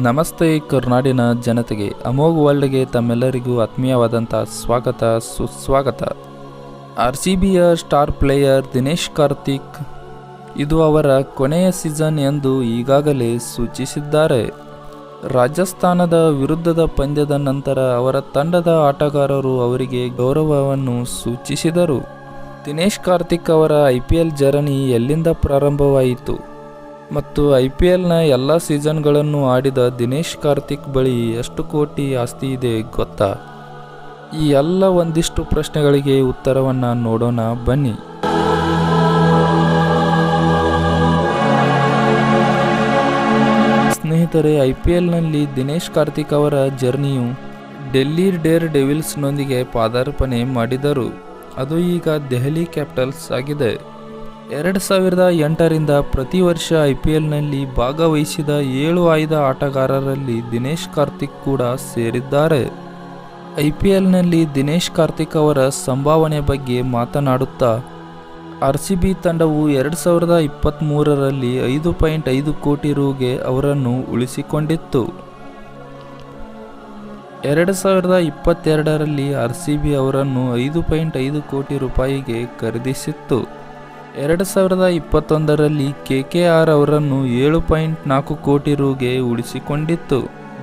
ನಮಸ್ತೆ ಕರ್ನಾಡಿನ ಜನತೆಗೆ, ಅಮೋಘ್ ವರ್ಲ್ಡ್ಗೆ ತಮ್ಮೆಲ್ಲರಿಗೂ ಆತ್ಮೀಯವಾದಂಥ ಸ್ವಾಗತ ಸುಸ್ವಾಗತ. RCBಯ ಸ್ಟಾರ್ ಪ್ಲೇಯರ್ ದಿನೇಶ್ ಕಾರ್ತಿಕ್ ಇದು ಅವರ ಕೊನೆಯ ಸೀಸನ್ ಎಂದು ಈಗಾಗಲೇ ಸೂಚಿಸಿದ್ದಾರೆ. ರಾಜಸ್ಥಾನದ ವಿರುದ್ಧದ ಪಂದ್ಯದ ನಂತರ ಅವರ ತಂಡದ ಆಟಗಾರರು ಅವರಿಗೆ ಗೌರವವನ್ನು ಸೂಚಿಸಿದರು. ದಿನೇಶ್ ಕಾರ್ತಿಕ್ ಅವರ IPL ಜರ್ನಿ ಎಲ್ಲಿಂದ ಪ್ರಾರಂಭವಾಯಿತು ಮತ್ತು IPLನ ಎಲ್ಲ ಸೀಸನ್ಗಳನ್ನು ಆಡಿದ ದಿನೇಶ್ ಕಾರ್ತಿಕ್ ಬಳಿ ಎಷ್ಟು ಕೋಟಿ ಆಸ್ತಿ ಇದೆ ಗೊತ್ತಾ? ಈ ಎಲ್ಲ ಒಂದಿಷ್ಟು ಪ್ರಶ್ನೆಗಳಿಗೆ ಉತ್ತರವನ್ನು ನೋಡೋಣ ಬನ್ನಿ. ಸ್ನೇಹಿತರೆ, IPLನಲ್ಲಿ ದಿನೇಶ್ ಕಾರ್ತಿಕ್ ಅವರ ಜರ್ನಿಯು ಡೆಲ್ಲಿ ಡೇರ್ ಡೆವಿಲ್ಸ್ನೊಂದಿಗೆ ಪಾದಾರ್ಪಣೆ ಮಾಡಿದರು. ಅದು ಈಗ ದೆಹಲಿ ಕ್ಯಾಪಿಟಲ್ಸ್ ಆಗಿದೆ. 2008ರಿಂದ ಪ್ರತಿ ವರ್ಷ IPLನಲ್ಲಿ ಭಾಗವಹಿಸಿದ 7 ಆಯ್ದ ಆಟಗಾರರಲ್ಲಿ ದಿನೇಶ್ ಕಾರ್ತಿಕ್ ಕೂಡ ಸೇರಿದ್ದಾರೆ. IPLನಲ್ಲಿ ದಿನೇಶ್ ಕಾರ್ತಿಕ್ ಅವರ ಸಂಭಾವನೆ ಬಗ್ಗೆ ಮಾತನಾಡುತ್ತಾ, RCB ತಂಡವು 2023ರಲ್ಲಿ 5.5 ಕೋಟಿ ರುಗೆ ಅವರನ್ನು ಉಳಿಸಿಕೊಂಡಿತ್ತು. 2022ರಲ್ಲಿ RCB ಅವರನ್ನು 5.5 ಕೋಟಿ ರೂಪಾಯಿಗೆ ಖರೀದಿಸಿತ್ತು. 2021ರಲ್ಲಿ KKR ಅವರನ್ನು 7.4 ಕೋಟಿ ರುಗೆ ಉಳಿಸಿಕೊಂಡಿತ್ತು.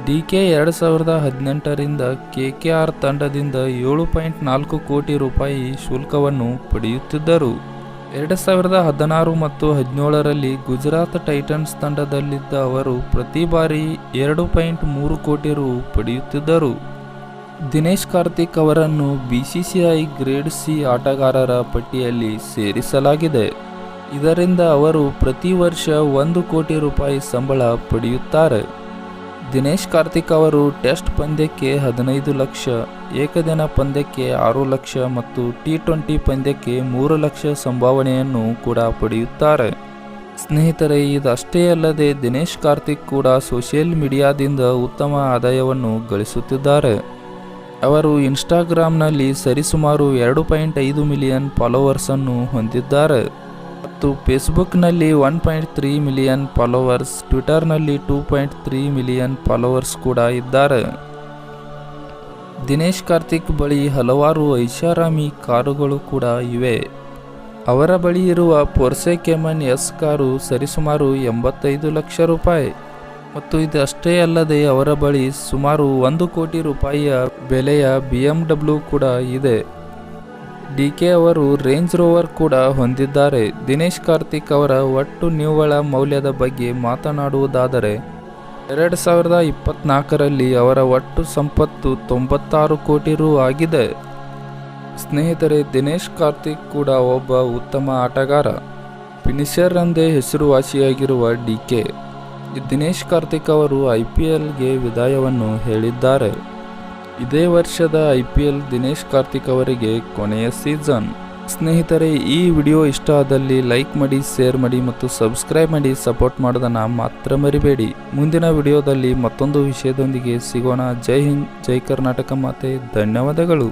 DK 2018ರಿಂದ KKR ತಂಡದಿಂದ 7.4 ಕೋಟಿ ರೂಪಾಯಿ ಶುಲ್ಕವನ್ನು ಪಡೆಯುತ್ತಿದ್ದರು. 2016 ಮತ್ತು 2017ರಲ್ಲಿ ಗುಜರಾತ್ ಟೈಟನ್ಸ್ ತಂಡದಲ್ಲಿದ್ದ ಅವರು ಪ್ರತಿ ಬಾರಿ 2.3 ಕೋಟಿ ರು ಪಡೆಯುತ್ತಿದ್ದರು. ದಿನೇಶ್ ಕಾರ್ತಿಕ್ ಅವರನ್ನು BCCI ಗ್ರೇಡ್ C ಆಟಗಾರರ ಪಟ್ಟಿಯಲ್ಲಿ ಸೇರಿಸಲಾಗಿದೆ. ಇದರಿಂದ ಅವರು ಪ್ರತಿ ವರ್ಷ 1 ಕೋಟಿ ರೂಪಾಯಿ ಸಂಬಳ ಪಡೆಯುತ್ತಾರೆ. ದಿನೇಶ್ ಕಾರ್ತಿಕ್ ಅವರು ಟೆಸ್ಟ್ ಪಂದ್ಯಕ್ಕೆ 15 ಲಕ್ಷ, ಏಕದಿನ ಪಂದ್ಯಕ್ಕೆ 6 ಲಕ್ಷ ಮತ್ತು T20 ಪಂದ್ಯಕ್ಕೆ 3 ಲಕ್ಷ ಸಂಭಾವನೆಯನ್ನು ಕೂಡ ಪಡೆಯುತ್ತಾರೆ. ಸ್ನೇಹಿತರೆ, ಇದಷ್ಟೇ ಅಲ್ಲದೆ ದಿನೇಶ್ ಕಾರ್ತಿಕ್ ಕೂಡ ಸೋಷಿಯಲ್ ಮೀಡಿಯಾದಿಂದ ಉತ್ತಮ ಆದಾಯವನ್ನು ಗಳಿಸುತ್ತಿದ್ದಾರೆ. ಅವರು ಇನ್ಸ್ಟಾಗ್ರಾಮ್ನಲ್ಲಿ ಸರಿಸುಮಾರು 2.5 ಮಿಲಿಯನ್ ಫಾಲೋವರ್ಸನ್ನು ಹೊಂದಿದ್ದಾರೆ ಮತ್ತು ಫೇಸ್ಬುಕ್ನಲ್ಲಿ 1.3 ಮಿಲಿಯನ್ ಫಾಲೋವರ್ಸ್, ಟ್ವಿಟರ್ನಲ್ಲಿ 2.3 ಮಿಲಿಯನ್ ಫಾಲೋವರ್ಸ್ ಕೂಡ ಇದ್ದಾರೆ. ದಿನೇಶ್ ಕಾರ್ತಿಕ್ ಬಳಿ ಹಲವಾರು ಐಷಾರಾಮಿ ಕಾರುಗಳು ಕೂಡ ಇವೆ. ಅವರ ಬಳಿ ಇರುವ ಪೋರ್ಸೆ ಕೇಮನ್ S ಕಾರು ಸರಿಸುಮಾರು 85 ಲಕ್ಷ ರೂಪಾಯಿ ಮತ್ತು ಇದಷ್ಟೇ ಅಲ್ಲದೆ ಅವರ ಬಳಿ ಸುಮಾರು 1 ಕೋಟಿ ರೂಪಾಯಿಯ ಬೆಲೆಯ BMW ಕೂಡ ಇದೆ. DK ಅವರು ರೇಂಜ್ ರೋವರ್ ಕೂಡ ಹೊಂದಿದ್ದಾರೆ. ದಿನೇಶ್ ಕಾರ್ತಿಕ್ ಅವರ ಒಟ್ಟು ನಿವ್ವಳ ಮೌಲ್ಯದ ಬಗ್ಗೆ ಮಾತನಾಡುವುದಾದರೆ 2024ರಲ್ಲಿ ಅವರ ಒಟ್ಟು ಸಂಪತ್ತು 96 ಕೋಟಿ ರು ಆಗಿದೆ. ಸ್ನೇಹಿತರೆ, ದಿನೇಶ್ ಕಾರ್ತಿಕ್ ಕೂಡ ಒಬ್ಬ ಉತ್ತಮ ಆಟಗಾರ, ಫಿನಿಷರ್ ಎಂದೇ ಹೆಸರುವಾಸಿಯಾಗಿರುವ DK ದಿನೇಶ್ ಕಾರ್ತಿಕ್ ಅವರು IPLಗೆ ವಿದಾಯವನ್ನು ಹೇಳಿದ್ದಾರೆ. ಇದೇ ವರ್ಷದ IPL ದಿನೇಶ್ ಕಾರ್ತಿಕ್ ಅವರಿಗೆ ಕೊನೆಯ ಸೀಸನ್. ಸ್ನೇಹಿತರೆ, ಈ ವಿಡಿಯೋ ಇಷ್ಟ ಆದಲ್ಲಿ ಲೈಕ್ ಮಾಡಿ, ಶೇರ್ ಮಾಡಿ ಮತ್ತು ಸಬ್ಸ್ಕ್ರೈಬ್ ಮಾಡಿ. ಸಪೋರ್ಟ್ ಮಾಡೋದನ್ನು ಮಾತ್ರ ಮರಿಬೇಡಿ. ಮುಂದಿನ ವಿಡಿಯೋದಲ್ಲಿ ಮತ್ತೊಂದು ವಿಷಯದೊಂದಿಗೆ ಸಿಗೋಣ. ಜೈ ಹಿಂದ್, ಜೈ ಕರ್ನಾಟಕ ಮಾತೆ. ಧನ್ಯವಾದಗಳು.